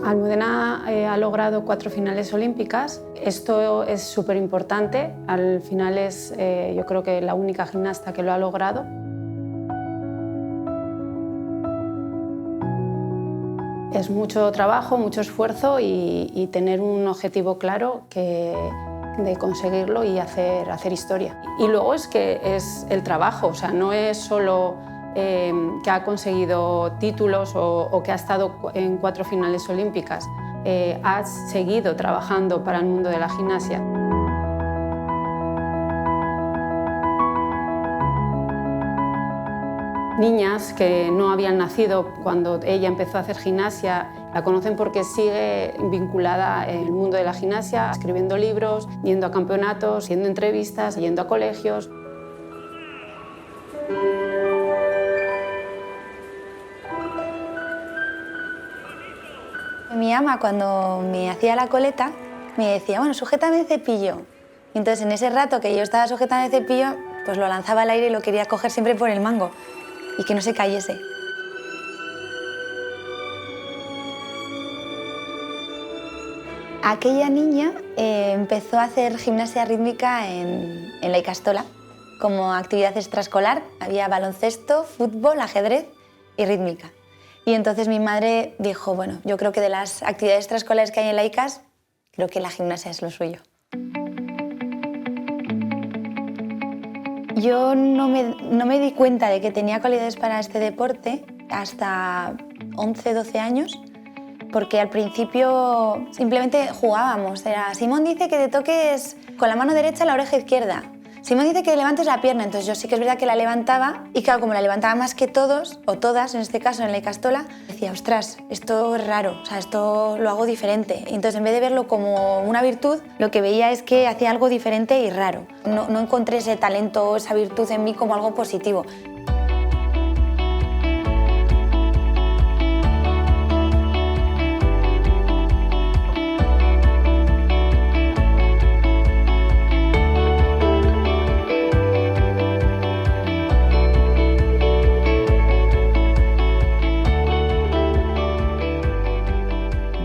Almudena ha logrado 4 finales olímpicas. Esto es súper importante. Al final es, yo creo que la única gimnasta que lo ha logrado. Es mucho trabajo, mucho esfuerzo y tener un objetivo claro de conseguirlo y hacer historia. Y luego es que es el trabajo, o sea, no es solo que ha conseguido títulos o que ha estado en 4 finales olímpicas. Ha seguido trabajando para el mundo de la gimnasia. Niñas que no habían nacido cuando ella empezó a hacer gimnasia la conocen porque sigue vinculada en el mundo de la gimnasia, escribiendo libros, yendo a campeonatos, haciendo entrevistas, yendo a colegios. Mi ama, cuando me hacía la coleta, me decía, bueno, sujétame el cepillo. Y entonces, en ese rato que yo estaba sujetando el cepillo, pues lo lanzaba al aire y lo quería coger siempre por el mango y que no se cayese. Aquella niña empezó a hacer gimnasia rítmica en la Ikastola como actividad extraescolar. Había baloncesto, fútbol, ajedrez y rítmica. Y entonces mi madre dijo, bueno, yo creo que de las actividades extraescolares que hay en la ICAS, creo que la gimnasia es lo suyo. Yo no me di cuenta de que tenía cualidades para este deporte hasta 11, 12 años, porque al principio simplemente jugábamos. Era, Simón dice que te toques con la mano derecha la oreja izquierda. Simón dice que levantes la pierna, entonces yo sí que es verdad que la levantaba y claro, como la levantaba más que todos, o todas en este caso en la Ikastola, decía, ostras, esto es raro, o sea, esto lo hago diferente. Y entonces en vez de verlo como una virtud, lo que veía es que hacía algo diferente y raro. No encontré ese talento o esa virtud en mí como algo positivo.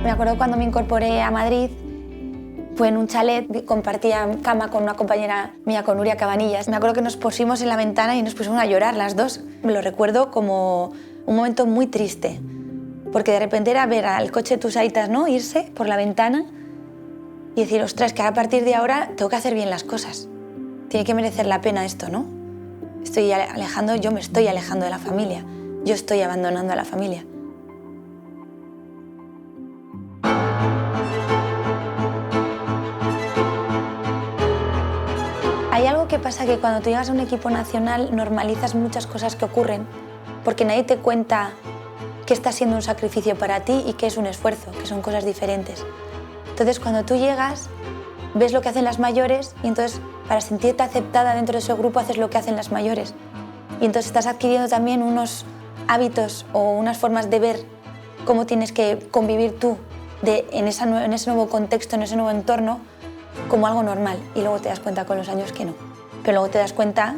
Me acuerdo cuando me incorporé a Madrid, fue en un chalet, compartía cama con una compañera mía, con Nuria Cabanillas. Me acuerdo que nos pusimos en la ventana y nos pusimos a llorar las dos. Me lo recuerdo como un momento muy triste, porque de repente era ver al coche de tus aitas, ¿no?, irse por la ventana y decir, ostras, que a partir de ahora tengo que hacer bien las cosas. Tiene que merecer la pena esto, ¿no? Yo me estoy alejando de la familia, yo estoy abandonando a la familia. Hay algo que pasa que cuando tú llegas a un equipo nacional normalizas muchas cosas que ocurren porque nadie te cuenta que está siendo un sacrificio para ti y que es un esfuerzo, que son cosas diferentes. Entonces cuando tú llegas ves lo que hacen las mayores y entonces para sentirte aceptada dentro de ese grupo haces lo que hacen las mayores. Y entonces estás adquiriendo también unos hábitos o unas formas de ver cómo tienes que convivir tú en ese nuevo contexto, en ese nuevo entorno, como algo normal, y luego te das cuenta con los años que no. Pero luego te das cuenta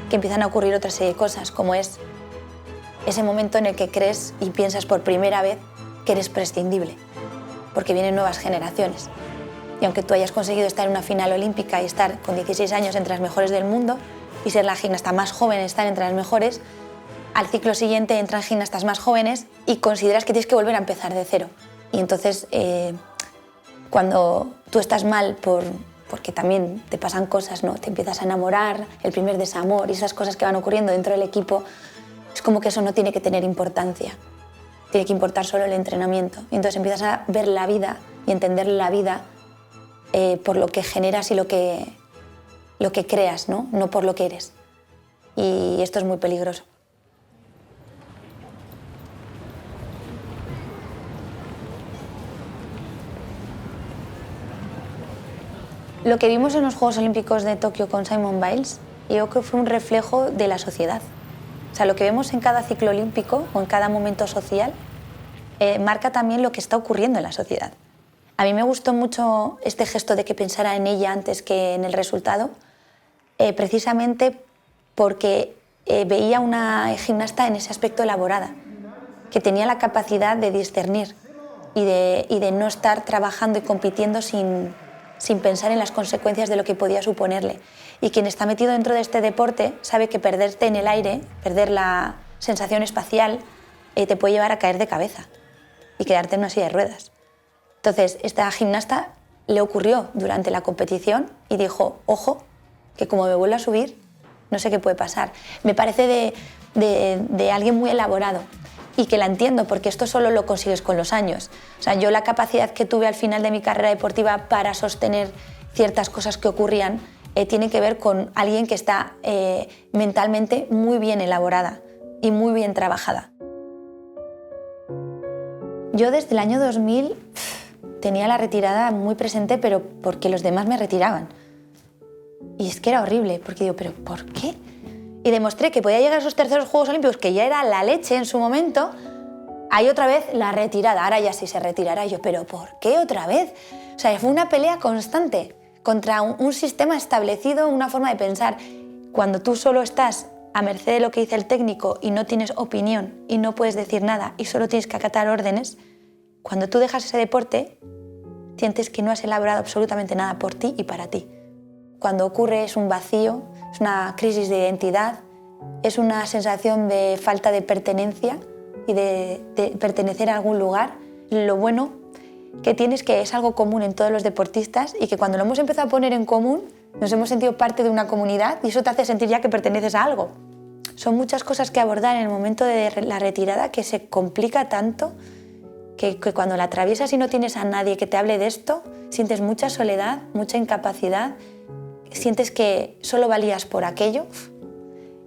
que empiezan a ocurrir otra serie de cosas, como es ese momento en el que crees y piensas por primera vez que eres prescindible, porque vienen nuevas generaciones. Y aunque tú hayas conseguido estar en una final olímpica y estar con 16 años entre las mejores del mundo y ser la gimnasta más joven, estar entre las mejores, al ciclo siguiente entran gimnastas más jóvenes y consideras que tienes que volver a empezar de cero. Y entonces, cuando tú estás mal porque también te pasan cosas, ¿no?, te empiezas a enamorar, el primer desamor y esas cosas que van ocurriendo dentro del equipo, es como que eso no tiene que tener importancia. Tiene que importar solo el entrenamiento. Y entonces empiezas a ver la vida y entender la vida por lo que generas y lo que creas, ¿no?, no por lo que eres. Y esto es muy peligroso. Lo que vimos en los Juegos Olímpicos de Tokio con Simone Biles, yo creo que fue un reflejo de la sociedad. O sea, lo que vemos en cada ciclo olímpico o en cada momento social marca también lo que está ocurriendo en la sociedad. A mí me gustó mucho este gesto de que pensara en ella antes que en el resultado, precisamente porque veía una gimnasta en ese aspecto elaborada, que tenía la capacidad de discernir y de no estar trabajando y compitiendo sin pensar en las consecuencias de lo que podía suponerle. Y quien está metido dentro de este deporte sabe que perderte en el aire, perder la sensación espacial, te puede llevar a caer de cabeza y quedarte en una silla de ruedas. Entonces, esta gimnasta le ocurrió durante la competición y dijo, ojo, que como me vuelva a subir, no sé qué puede pasar. Me parece de alguien muy elaborado y que la entiendo, porque esto solo lo consigues con los años. O sea, yo la capacidad que tuve al final de mi carrera deportiva para sostener ciertas cosas que ocurrían tiene que ver con alguien que está mentalmente muy bien elaborada y muy bien trabajada. Yo desde el año 2000 tenía la retirada muy presente, pero porque los demás me retiraban. Y es que era horrible, porque digo, ¿pero por qué? Y demostré que podía llegar a esos terceros Juegos Olímpicos, que ya era la leche en su momento. Hay otra vez la retirada, ahora ya sí se retirará. Y yo, ¿pero por qué otra vez? O sea, fue una pelea constante contra un sistema establecido, una forma de pensar. Cuando tú solo estás a merced de lo que dice el técnico y no tienes opinión y no puedes decir nada y solo tienes que acatar órdenes, cuando tú dejas ese deporte, sientes que no has elaborado absolutamente nada por ti y para ti. Cuando ocurre es un vacío, es una crisis de identidad, es una sensación de falta de pertenencia y de pertenecer a algún lugar. Lo bueno que tiene es que es algo común en todos los deportistas y que cuando lo hemos empezado a poner en común nos hemos sentido parte de una comunidad y eso te hace sentir ya que perteneces a algo. Son muchas cosas que abordar en el momento de la retirada que se complica tanto que cuando la atraviesas y no tienes a nadie que te hable de esto, sientes mucha soledad, mucha incapacidad, sientes que solo valías por aquello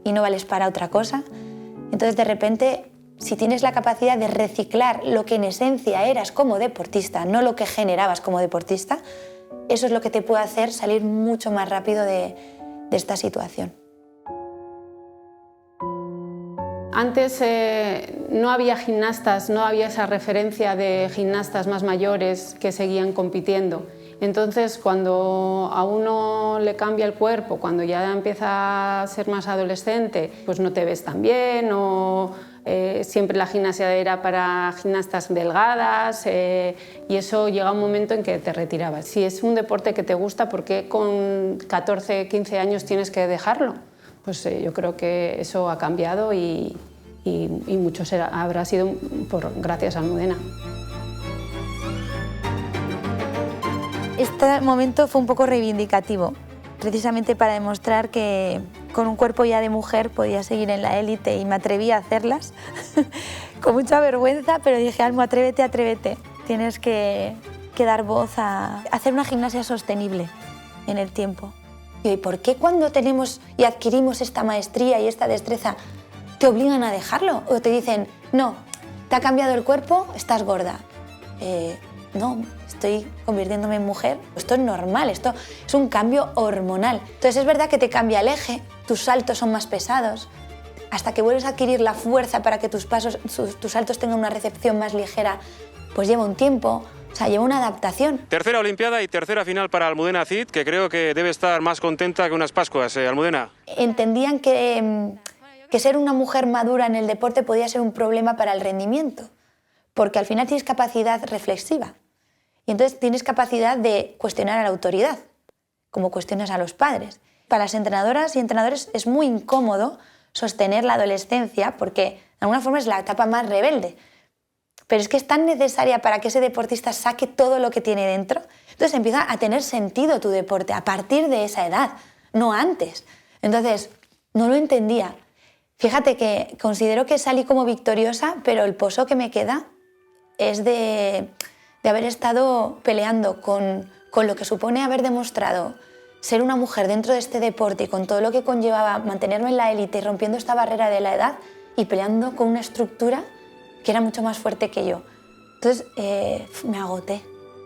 y no vales para otra cosa. Entonces, de repente, si tienes la capacidad de reciclar lo que en esencia eras como deportista, no lo que generabas como deportista, eso es lo que te puede hacer salir mucho más rápido de esta situación. Antes no había gimnastas, no había esa referencia de gimnastas más mayores que seguían compitiendo. Entonces, cuando a uno le cambia el cuerpo, cuando ya empieza a ser más adolescente, pues no te ves tan bien o siempre la gimnasia era para gimnastas delgadas y eso llega un momento en que te retirabas. Si es un deporte que te gusta, ¿por qué con 14, 15 años tienes que dejarlo? Pues yo creo que eso ha cambiado y mucho habrá sido gracias a Almudena. Este momento fue un poco reivindicativo, precisamente para demostrar que con un cuerpo ya de mujer podía seguir en la élite y me atreví a hacerlas con mucha vergüenza, pero dije, Almo, atrévete, atrévete. Tienes que dar voz a hacer una gimnasia sostenible en el tiempo. ¿Y por qué cuando tenemos y adquirimos esta maestría y esta destreza te obligan a dejarlo? O te dicen, no, te ha cambiado el cuerpo, estás gorda. No, estoy convirtiéndome en mujer. Esto es normal, esto es un cambio hormonal. Entonces es verdad que te cambia el eje, tus saltos son más pesados, hasta que vuelves a adquirir la fuerza para que tus saltos tengan una recepción más ligera, pues lleva un tiempo. O sea, lleva una adaptación. Tercera Olimpiada y tercera final para Almudena Cid, que creo que debe estar más contenta que unas Pascuas, Almudena. Entendían que ser una mujer madura en el deporte podía ser un problema para el rendimiento, porque al final tienes capacidad reflexiva y entonces tienes capacidad de cuestionar a la autoridad, como cuestionas a los padres. Para las entrenadoras y entrenadores es muy incómodo sostener la adolescencia porque de alguna forma es la etapa más rebelde. Pero es que es tan necesaria para que ese deportista saque todo lo que tiene dentro. Entonces empieza a tener sentido tu deporte a partir de esa edad, no antes. Entonces, no lo entendía. Fíjate que considero que salí como victoriosa, pero el pozo que me queda es de haber estado peleando con lo que supone haber demostrado ser una mujer dentro de este deporte y con todo lo que conllevaba mantenerme en la élite y rompiendo esta barrera de la edad y peleando con una estructura que era mucho más fuerte que yo. Entonces me agoté.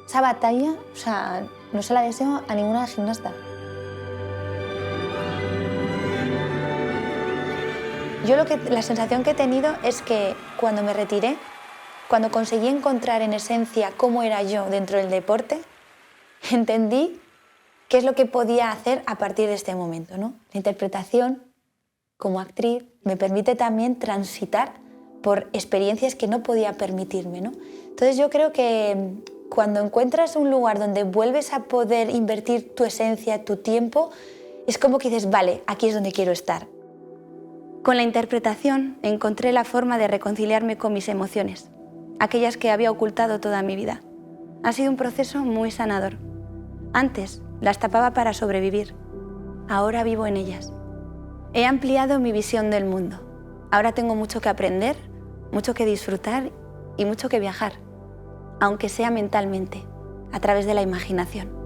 Esa batalla, o sea, no se la deseo a ninguna gimnasta. Yo la sensación que he tenido es que cuando me retiré, cuando conseguí encontrar en esencia cómo era yo dentro del deporte, entendí qué es lo que podía hacer a partir de este momento, ¿no? La interpretación como actriz me permite también transitar por experiencias que no podía permitirme, ¿no? Entonces yo creo que cuando encuentras un lugar donde vuelves a poder invertir tu esencia, tu tiempo, es como que dices, vale, aquí es donde quiero estar. Con la interpretación encontré la forma de reconciliarme con mis emociones, aquellas que había ocultado toda mi vida. Ha sido un proceso muy sanador. Antes las tapaba para sobrevivir, ahora vivo en ellas. He ampliado mi visión del mundo. Ahora tengo mucho que aprender, mucho que disfrutar y mucho que viajar, aunque sea mentalmente, a través de la imaginación.